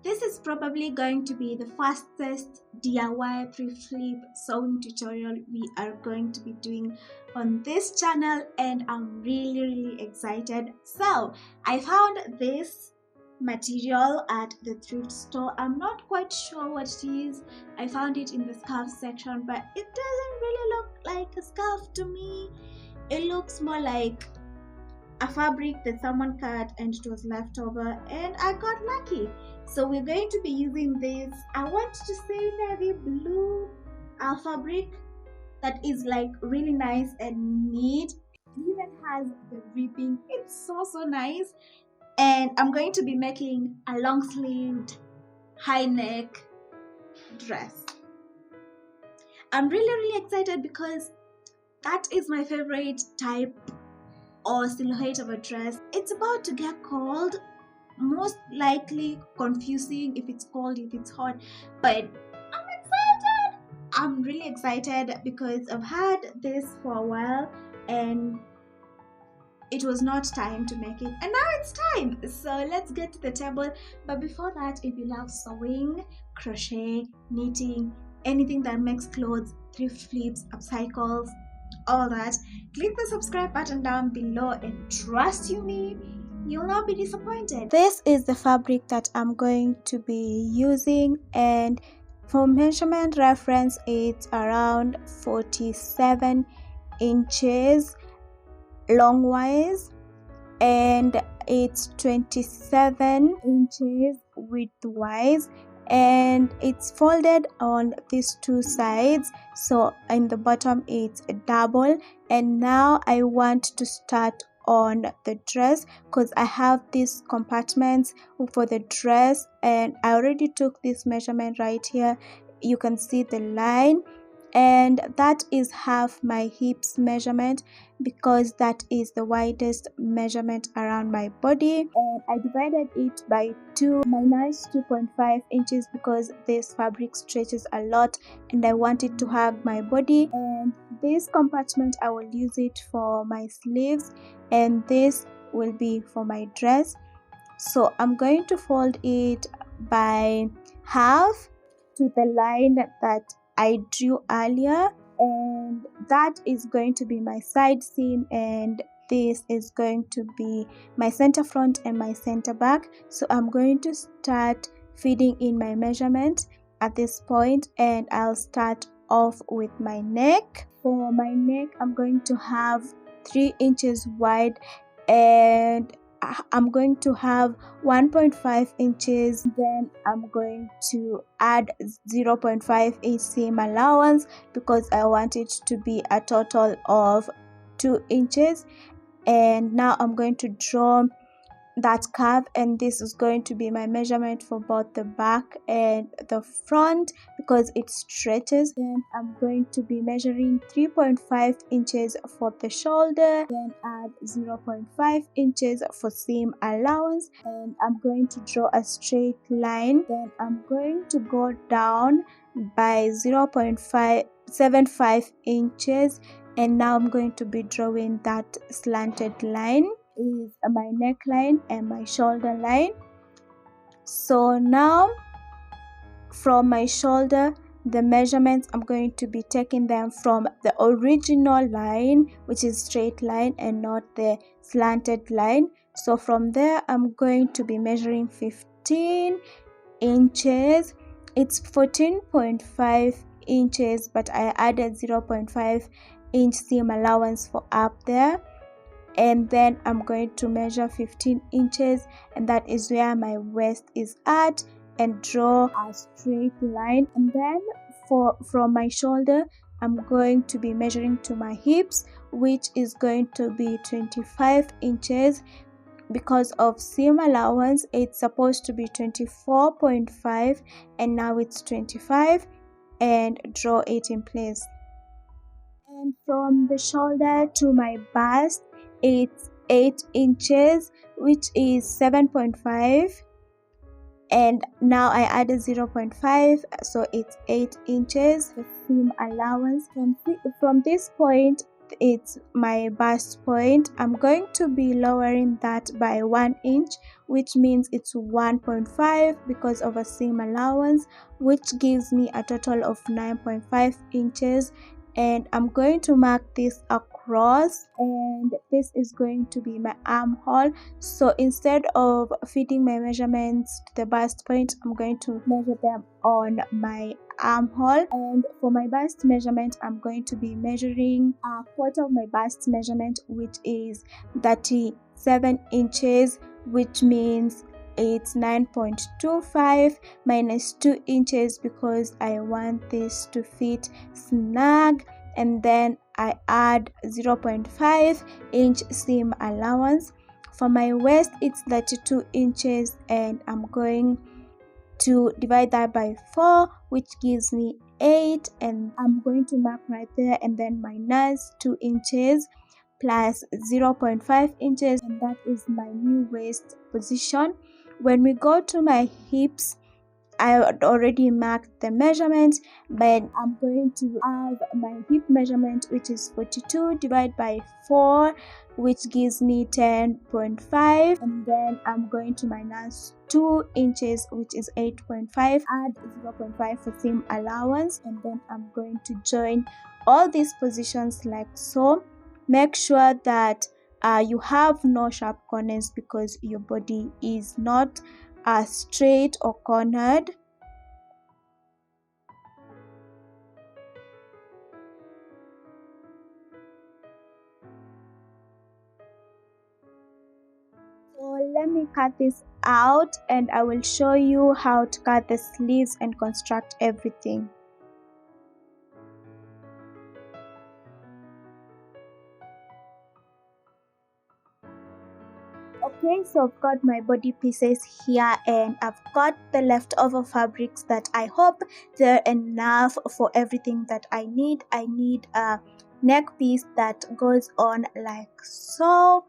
This is probably going to be the fastest DIY thrift flip sewing tutorial we are going to be doing on this channel, and I'm really excited. So I found this material at the thrift store. I'm not quite sure what it is. I found it in the scarf section, but it doesn't really look like a scarf to me. It looks more like a fabric that someone cut and it was left over, and I got lucky. So we're going to be using this, I want to say navy blue fabric that is like really nice and neat. It even has the ribbing. It's so nice. And I'm going to be making a long sleeved high neck dress. I'm really excited because that is my favorite type or silhouette of a dress. It's about to get cold, most likely confusing if it's cold, if it's hot, but I'm excited. I'm really excited because I've had this for a while and it was not time to make it, and now it's time. So let's get to the table. But before that, if you love sewing, crochet, knitting, anything that makes clothes, thrift flips, upcycles, all that, click the subscribe button down below, and trust you me, you'll not be disappointed. This is the fabric that I'm going to be using, and for measurement reference, it's around 47 inches longwise, and it's 27 inches widthwise, and it's folded on these two sides, so in the bottom it's a double. And now I want to start on the dress because I have these compartments for the dress, and I already took this measurement right here. You can see the line, and that is half my hips measurement because that is the widest measurement around my body, and I divided it by 2 minus 2.5 inches because this fabric stretches a lot and I want it to hug my body. And this compartment, I will use it for my sleeves, and this will be for my dress. So I'm going to fold it by half to the line that I drew earlier, and that is going to be my side seam, and this is going to be my center front and my center back. So I'm going to start feeding in my measurement at this point, and I'll start off with my neck. For my neck, I'm going to have 3 inches wide, and I'm going to have 1.5 inches. Then I'm going to add 0.5 inch seam allowance because I want it to be a total of 2 inches. And now I'm going to draw that curve, and this is going to be my measurement for both the back and the front because it stretches. Then I'm going to be measuring 3.5 inches for the shoulder, then add 0.5 inches for seam allowance, and I'm going to draw a straight line. Then I'm going to go down by 0.75 inches, and now I'm going to be drawing that slanted line is my neckline and my shoulder line. So now from my shoulder, the measurements, I'm going to be taking them from the original line, which is straight line and not the slanted line. So from there, I'm going to be measuring 15 inches. It's 14.5 inches, but I added 0.5 inch seam allowance for up there. And then I'm going to measure 15 inches, and that is where my waist is at, and draw a straight line. And then from my shoulder, I'm going to be measuring to my hips, which is going to be 25 inches. Because of seam allowance, it's supposed to be 24.5, and now it's 25, and draw it in place. And from the shoulder to my bust, it's 8 inches, which is 7.5, and now I added 0.5, so it's 8 inches. The seam allowance from this point it's my bust point, I'm going to be lowering that by 1 inch, which means it's 1.5 because of a seam allowance, which gives me a total of 9.5 inches. And I'm going to mark this across, and this is going to be my armhole. So instead of fitting my measurements to the bust point, I'm going to measure them on my armhole. And for my bust measurement, I'm going to be measuring a quarter of my bust measurement, which is 37 inches, which means it's 9.25 minus 2 inches because I want this to fit snug, and then I add 0.5 inch seam allowance. For my waist, it's 32 inches, and I'm going to divide that by 4, which gives me 8, and I'm going to mark right there and then minus 2 inches plus 0.5 inches, and that is my new waist position. When we go to my hips, I had already marked the measurement, but I'm going to have my hip measurement, which is 42 divided by 4, which gives me 10.5, and then I'm going to minus 2 inches, which is 8.5, add 0.5 for seam allowance, and then I'm going to join all these positions like so. Make sure that you have no sharp corners because your body is not straight or cornered. So let me cut this out, and I will show you how to cut the sleeves and construct everything. Okay, so I've got my body pieces here, and I've got the leftover fabrics that I hope they're enough for everything that I need. I need a neck piece that goes on like so,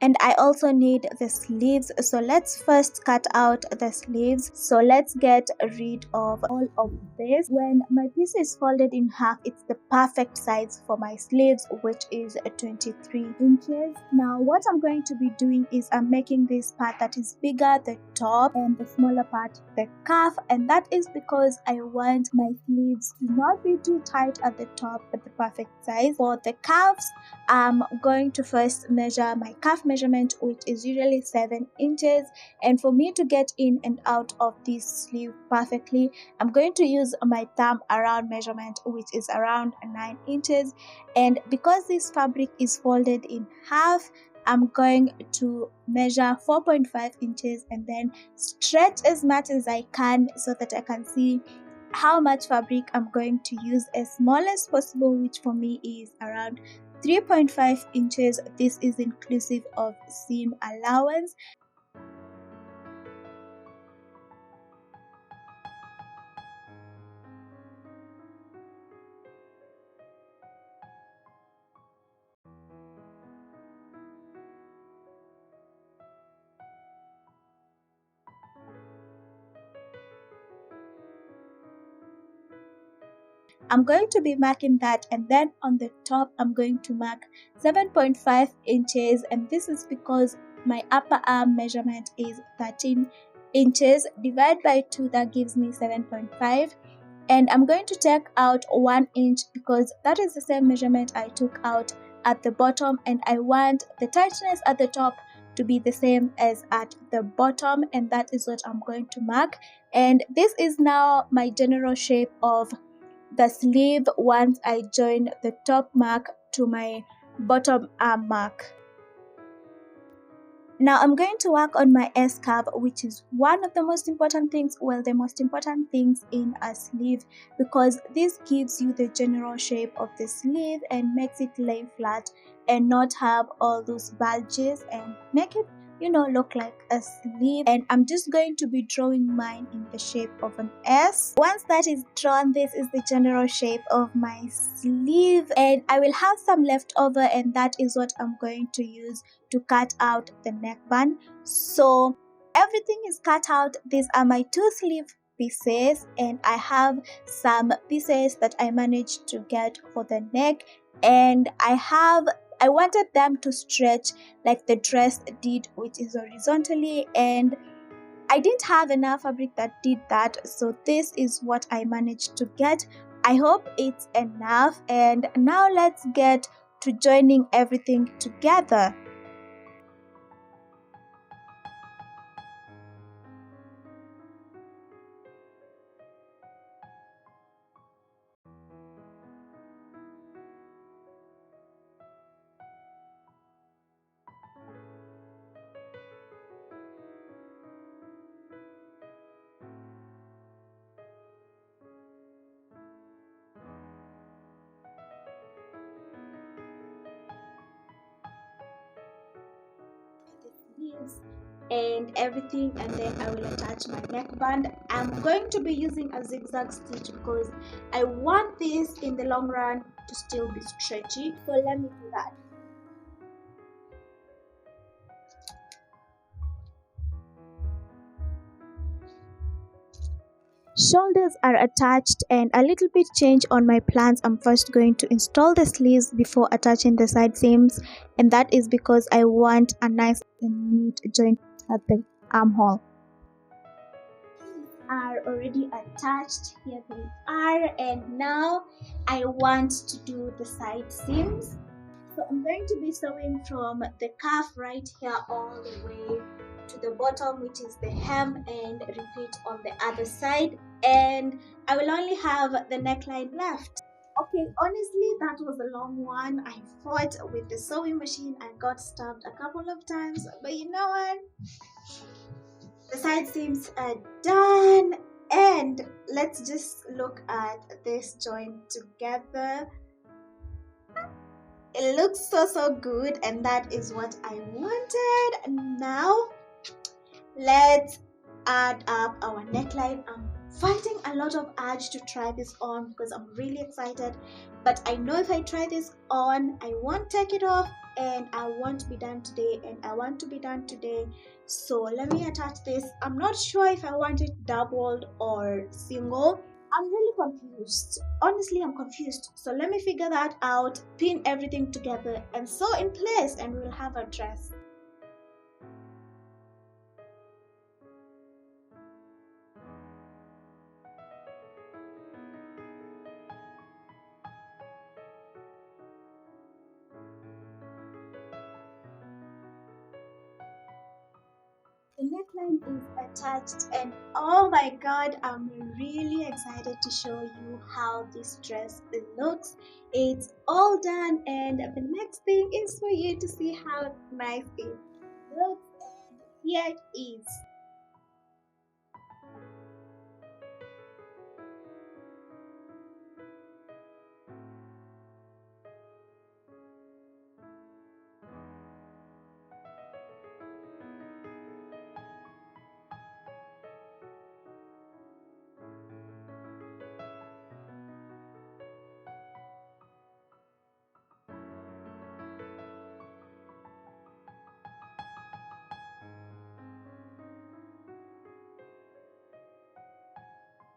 and I also need the sleeves. So let's first cut out the sleeves. So let's get rid of all of this. When my piece is folded in half, it's the perfect size for my sleeves, which is 23 inches. Now what I'm going to be doing is I'm making this part that is bigger, the top, and the smaller part, the cuff, and that is because I want my sleeves to not be too tight at the top, but the perfect size. For the cuffs, I'm going to first measure my cuff measurement, which is usually 7 inches, and for me to get in and out of this sleeve perfectly, I'm going to use my thumb around measurement, which is around 9 inches. And because this fabric is folded in half, I'm going to measure 4.5 inches and then stretch as much as I can so that I can see how much fabric I'm going to use, as small as possible, which for me is around 3.5 inches. This is inclusive of seam allowance. I'm going to be marking that, and then on the top I'm going to mark 7.5 inches, and this is because my upper arm measurement is 13 inches. Divide by 2, that gives me 7.5, and I'm going to take out 1 inch because that is the same measurement I took out at the bottom, and I want the tightness at the top to be the same as at the bottom, and that is what I'm going to mark. And this is now my general shape of the sleeve once I join the top mark to my bottom arm mark. Now I'm going to work on my S curve, which is one of the most important things, well, the most important things in a sleeve, because this gives you the general shape of the sleeve and makes it lay flat and not have all those bulges and make it, look like a sleeve. And I'm just going to be drawing mine in the shape of an S. Once that is drawn, this is the general shape of my sleeve, and I will have some left over, and that is what I'm going to use to cut out the neckband. So everything is cut out. These are my 2 sleeve pieces, and I have some pieces that I managed to get for the neck, and I wanted them to stretch like the dress did, which is horizontally, and I didn't have enough fabric that did that, so this is what I managed to get. I hope it's enough, and now let's get to joining everything together. The sleeves and everything, and then I will attach my neckband. I'm going to be using a zigzag stitch because I want this in the long run to still be stretchy, so let me do that. Shoulders are attached and a little bit change on my plans. I'm first going to install the sleeves before attaching the side seams, and that is because I want a nice and neat joint at the armhole. Are already attached, here they are, and now I want to do the side seams. So I'm going to be sewing from the cuff right here all the way to the bottom, which is the hem, and repeat on the other side, and I will only have the neckline left. Okay, honestly, that was a long one. I fought with the sewing machine. I got stabbed a couple of times, but you know what? The side seams are done, and let's just look at this joint together. It looks so good, and that is what I wanted. Now let's add up our neckline. I'm fighting a lot of urge to try this on because I'm really excited, but I know if I try this on I won't take it off, and I want to be done today, and I want to be done today. So let me attach this. I'm not sure if I want it doubled or single. I'm really confused. Honestly, I'm confused. So let me figure that out, pin everything together, and sew in place, and we'll have a dress. The neckline is attached, and oh my god, I'm really excited to show you how this dress looks. It's all done, and the next thing is for you to see how nice it looks. And here it is.